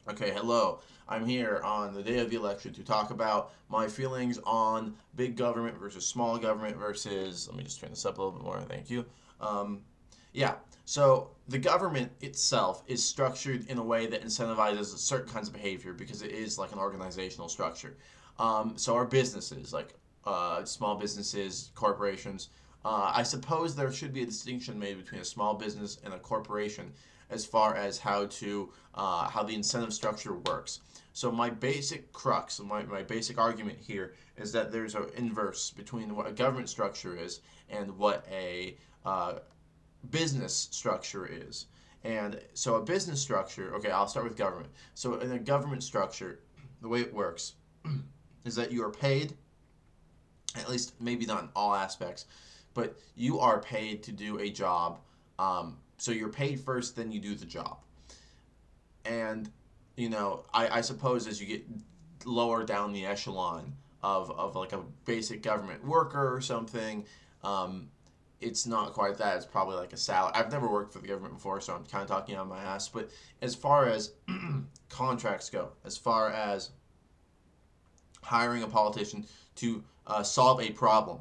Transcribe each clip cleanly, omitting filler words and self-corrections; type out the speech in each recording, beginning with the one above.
Okay, hello. I'm here on the day of the election to talk about my feelings on big government versus small government versus. Let me just turn this up a little bit more. Thank you. Um, yeah, so the government itself is structured in a way that incentivizes certain kinds of behavior because it is like an organizational structure. So our businesses, like small businesses, corporations, I suppose there should be a distinction made between a small business and a corporation as far as how the incentive structure works. So my basic crux, my basic argument here is that there's an inverse between what a government structure is and what a business structure is. And so a business structure, okay, I'll start with government. So in a government structure, the way it works is that you are paid, at least maybe not in all aspects, but you are paid to do a job. So you're paid first, then you do the job. And I suppose as you get lower down the echelon of like a basic government worker or something, um, it's not quite that. It's probably like a salary. I've never worked for the government before, so I'm kind of talking on my ass. But as far as contracts go, as far as hiring a politician to solve a problem,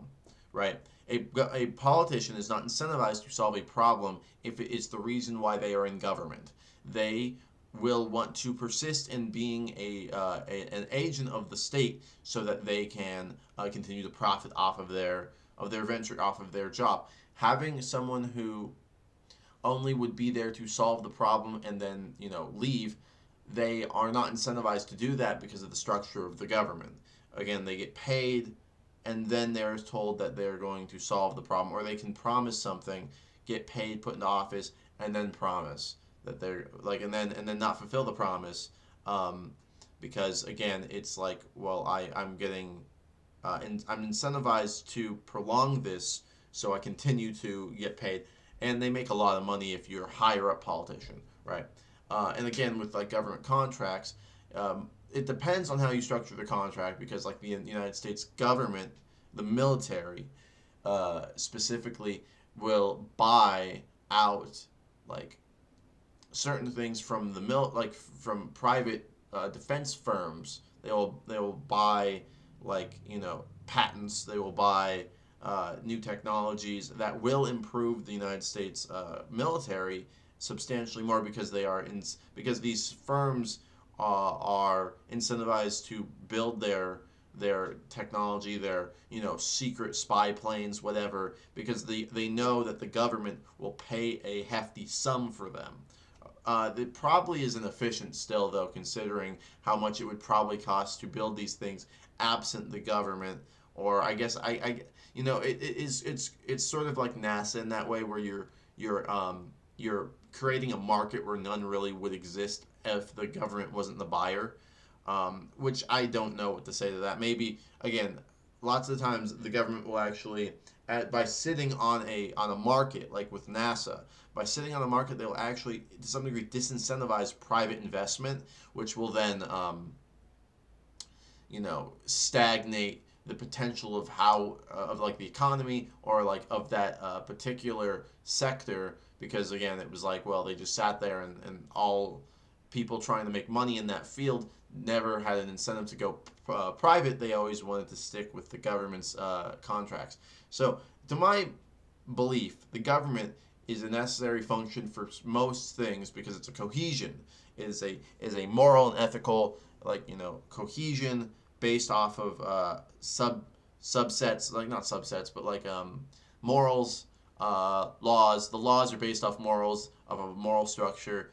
right? A politician is not incentivized to solve a problem if it is the reason why they are in government. They will want to persist in being an agent of the state so that they can continue to profit off of their venture, off of their job. Having someone who only would be there to solve the problem and then leave, they are not incentivized to do that because of the structure of the government. Again, they get paid and then they're told that they're going to solve the problem, or they can promise something, get paid, put into office, and then promise that they're like, and then not fulfill the promise, um, because again, it's like, well, I'm getting, I'm incentivized to prolong this, so I continue to get paid, and they make a lot of money if you're a higher up politician, right? And again, with like government contracts, it depends on how you structure the contract because, like the United States government, the military specifically will buy out like certain things from like from private defense firms. They will buy like patents. They will buy new technologies that will improve the United States military substantially more because because these firms are incentivized to build their technology, their secret spy planes, whatever, because they know that the government will pay a hefty sum for them. It probably isn't efficient still, though, considering how much it would probably cost to build these things absent the government. Or I guess it's sort of like NASA in that way, where you're creating a market where none really would exist if the government wasn't the buyer. Which I don't know what to say to that. Maybe again, lots of times the government will actually, by sitting on a market like with NASA, by sitting on a market, they'll actually to some degree disincentivize private investment, which will then stagnate the potential of how of like the economy or like of that particular sector, because again it was like, well, they just sat there and all people trying to make money in that field never had an incentive to go private. They always wanted to stick with the government's contracts. So to my belief, the government is a necessary function for most things because it's a cohesion. It is a moral and ethical, like cohesion based off of subsets, like not subsets, but like morals, laws. The laws are based off morals of a moral structure,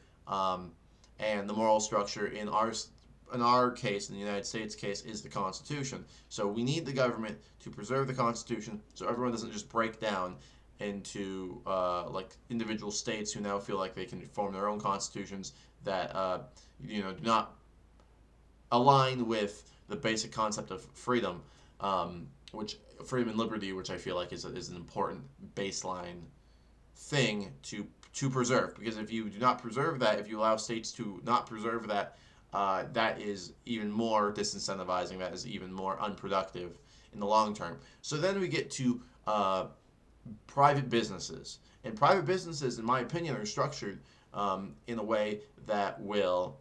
and the moral structure in our case, in the United States case, is the Constitution. So we need the government to preserve the Constitution so everyone doesn't just break down into like individual states who now feel like they can form their own constitutions that do not align with the basic concept of freedom, which freedom and liberty, which I feel like is an important baseline thing to preserve. Because if you do not preserve that, if you allow states to not preserve that, that is even more disincentivizing. That is even more unproductive in the long term. So then we get to private businesses, and private businesses, in my opinion, are structured in a way that will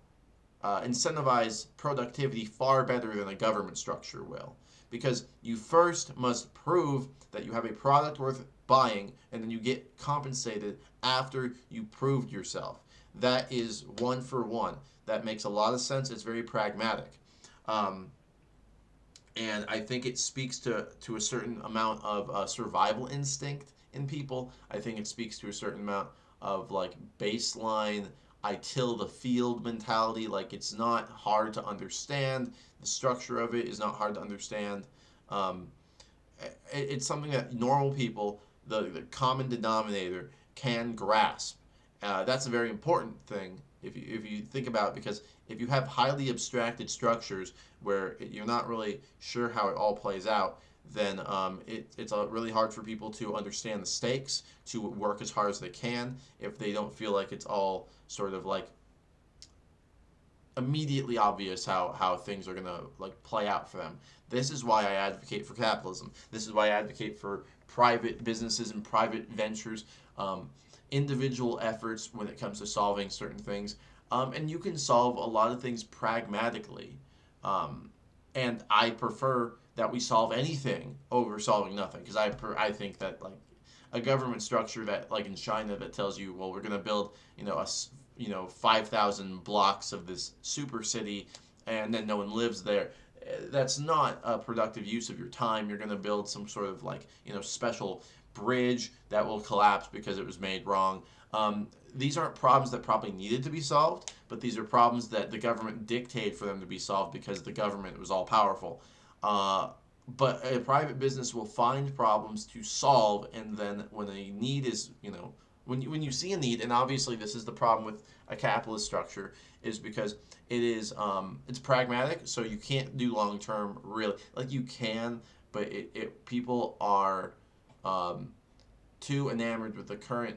incentivize productivity far better than a government structure will. Because you first must prove that you have a product worth buying, and then you get compensated after you proved yourself. That is one for one. That makes a lot of sense. It's very pragmatic. Um, and I think it speaks to a certain amount of survival instinct in people. I think it speaks to a certain amount of like baseline I till the field mentality. Like it's not hard to understand. The structure of it is not hard to understand. Um, it's something that normal people, the common denominator, can grasp. That's a very important thing if you think about it, because if you have highly abstracted structures where you're not really sure how it all plays out, then it's really hard for people to understand the stakes, to work as hard as they can if they don't feel like it's all sort of like immediately obvious how things are gonna like play out for them. This is why I advocate for capitalism. This is why I advocate for private businesses and private ventures, um, individual efforts when it comes to solving certain things. And you can solve a lot of things pragmatically. Um, and I prefer that we solve anything over solving nothing, because I think that like a government structure that like in China that tells you, well, we're going to build, you know, 5,000 blocks of this super city and then no one lives there. That's not a productive use of your time. You're going to build some sort of like, special bridge that will collapse because it was made wrong. These aren't problems that probably needed to be solved, but these are problems that the government dictated for them to be solved because the government was all powerful. Uh, but a private business will find problems to solve, and then when a need is, when you see a need, and obviously this is the problem with a capitalist structure, is because it's pragmatic, so you can't do long term really. Like you can, but people are um, too enamored with the current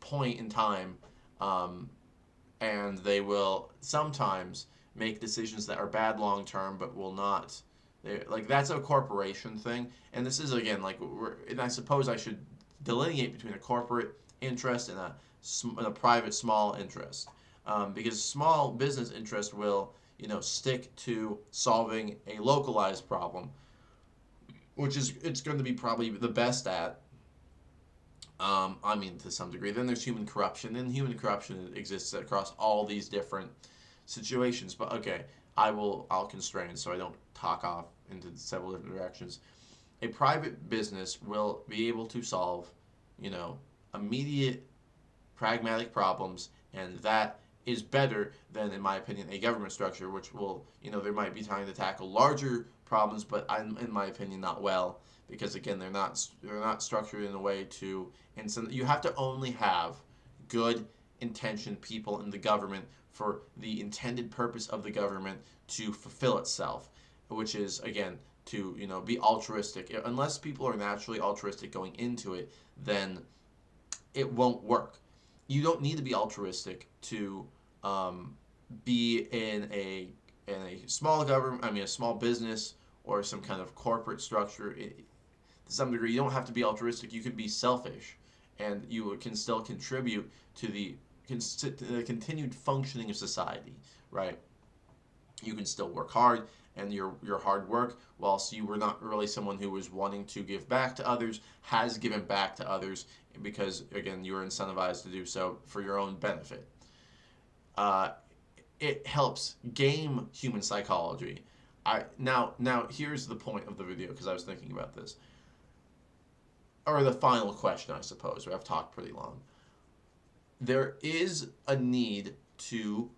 point in time, um, and they will sometimes make decisions that are bad long term, but will not. Like that's a corporation thing, and this is again like and I suppose I should delineate between a corporate interest and a private small interest, because small business interest will stick to solving a localized problem, which is it's going to be probably the best at. I mean, to some degree. Then there's human corruption, and human corruption exists across all these different situations. But okay, I'll constrain so I don't talk off into several different directions. A private business will be able to solve, you know, immediate pragmatic problems, and that is better than, in my opinion, a government structure, which will, there might be trying to tackle larger problems, but in my opinion, not well, because again, they're not structured in a way to, and so you have to only have good intentioned people in the government for the intended purpose of the government to fulfill itself, which is again to be altruistic. Unless people are naturally altruistic going into it, then it won't work. You don't need to be altruistic to um, be in a small government. I mean, a small business or some kind of corporate structure. To some degree, you don't have to be altruistic. You could be selfish, and you can still contribute to the continued functioning of society. Right? You can still work hard, and your hard work, whilst you were not really someone who was wanting to give back to others, has given back to others because again you are incentivized to do so for your own benefit. uh, it helps game human psychology. Now here's the point of the video, because I was thinking about this, or the final question, I suppose. I've talked pretty long. There is a need to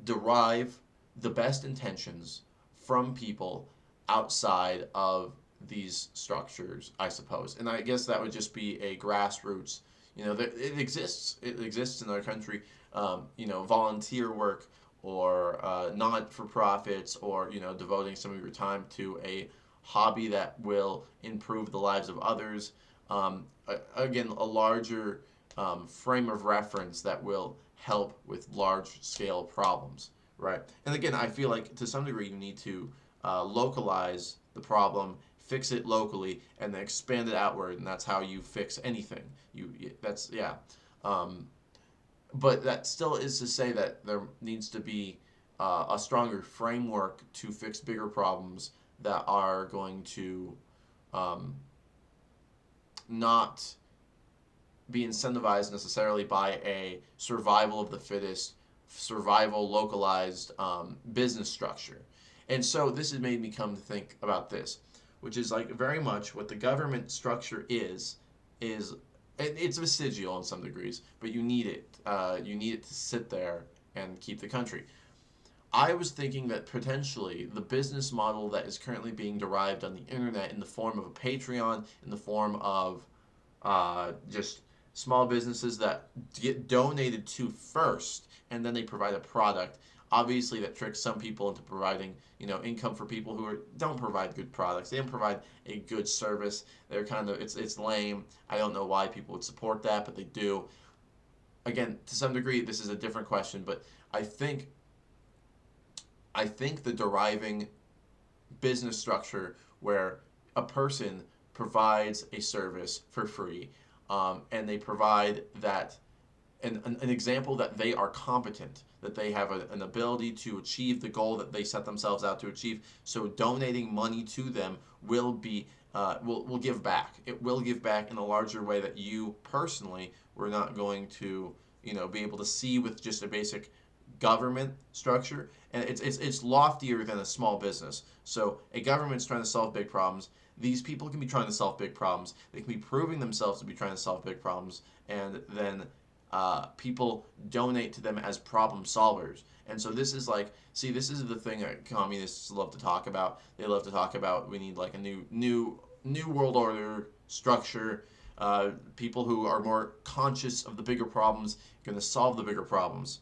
derive the best intentions from people outside of these structures, I suppose. And I guess that would just be a grassroots. It exists. It exists in our country. Volunteer work or not for profits, or devoting some of your time to a hobby that will improve the lives of others. Again, a larger frame of reference that will help with large scale problems, right? And again, I feel like to some degree you need to localize the problem, fix it locally, and then expand it outward, and that's how you fix anything. Yeah. Um, but that still is to say that there needs to be a stronger framework to fix bigger problems that are going to um, not be incentivized necessarily by a survival of the fittest, survival localized business structure. And so this has made me come to think about this, which is like very much what the government structure is it's vestigial in some degrees, but you need it. You need it to sit there and keep the country. I was thinking that potentially the business model that is currently being derived on the internet in the form of a Patreon, in the form of just small businesses that get donated to first, and then they provide a product. Obviously, that tricks some people into providing, income for people who don't provide good products. They don't provide a good service. They're kind of it's lame. I don't know why people would support that, but they do. Again, to some degree, this is a different question, but I think I think the deriving business structure where a person provides a service for free, and they provide that an example that they are competent, that they have an ability to achieve the goal that they set themselves out to achieve. So donating money to them will be will give back. It will give back in a larger way that you personally were not going to be able to see with just a basic government structure. And it's loftier than a small business. So a government's trying to solve big problems. These people can be trying to solve big problems. They can be proving themselves to be trying to solve big problems, and then people donate to them as problem solvers. And so this is like, see, this is the thing that communists love to talk about. They love to talk about we need like a new world order structure. People who are more conscious of the bigger problems going to solve the bigger problems.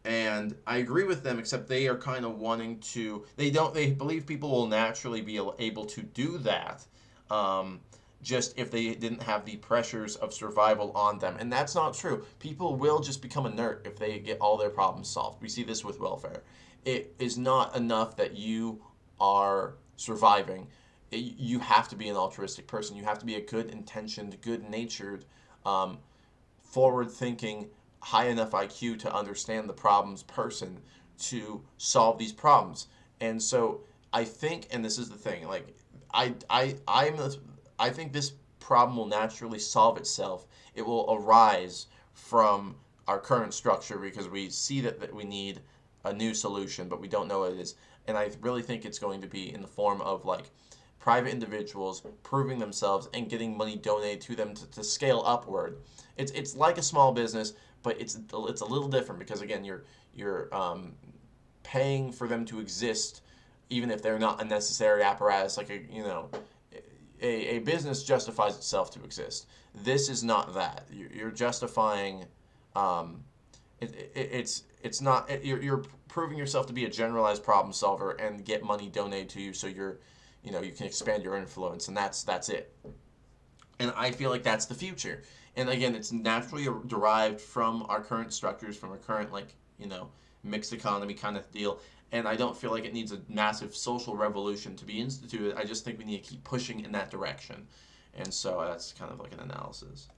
And I agree with them, except they are kind of wanting to. They believe people will naturally be able to do that, um, just if they didn't have the pressures of survival on them. And that's not true. People will just become inert if they get all their problems solved. We see this with welfare. It is not enough that you are surviving. You have to be an altruistic person. You have to be a good intentioned, good natured, um, forward thinking, high enough IQ to understand the problems person to solve these problems. And so I think, and this is the thing, like I'm I think this problem will naturally solve itself. It will arise from our current structure because we see that we need a new solution, but we don't know what it is. And I really think it's going to be in the form of like private individuals proving themselves and getting money donated to them to scale upward. It's like a small business, but it's a little different because again you're paying for them to exist, even if they're not a necessary apparatus. Like a business justifies itself to exist. This is not that. You're justifying. Um, it's not. You're proving yourself to be a generalized problem solver and get money donated to you, so you can expand your influence, and that's it. And I feel like that's the future. And again, it's naturally derived from our current structures, from our current mixed economy kind of deal. And I don't feel like it needs a massive social revolution to be instituted. I just think we need to keep pushing in that direction. And so that's kind of like an analysis.